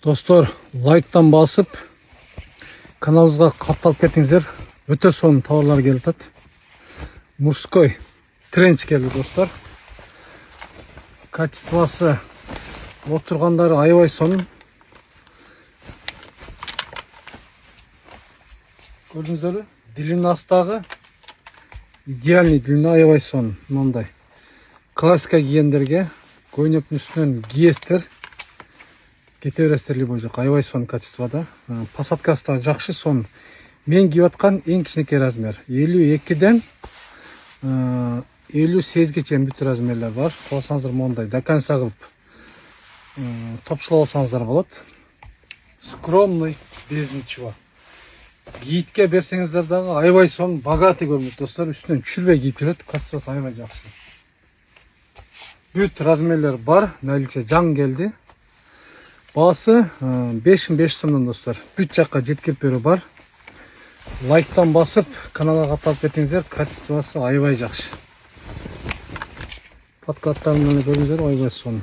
Достор, лайктан басып, каналыбызга катталып кетиңиздер. Өтө сонун товарлар келип атат. Мужской тренч келди, достор. Качествосы отургандары аябай сонун. Көрдүңүздөрбү? Дилинин астагы идеальный дилине аябай сонун. Мындай классика кийгендерге, көйнөктүн үстүнөн кийесиздер. Кете бересиздер любой жака, аябай сонун качествода. Посадкасы да жакшы, сонун. Мен кийип аткан эң кичинекей размер. 52ден 58ге чейин бүт размерлер бар. Кааласаңыздар мондай до конца кылып топчулап алсаңыздар болот. Скромный, без ничего. Гидке берсеңиздер дагы аябай сонун, богатый көрүнөт, достор. Үстүнөн түшүрбөй кийип жүрөт, качествосы аябай жакшы. Бүт размерлер бар, наличие жаң келди. Баасы 5500 сомдон, достор. Бүт жакка жеткирип берүү бар. Лайктан басып, каналга катталып кетиңиздер, качествосы аябай жакшы. Подкаттарын көрүңүздөр, аябай сонун.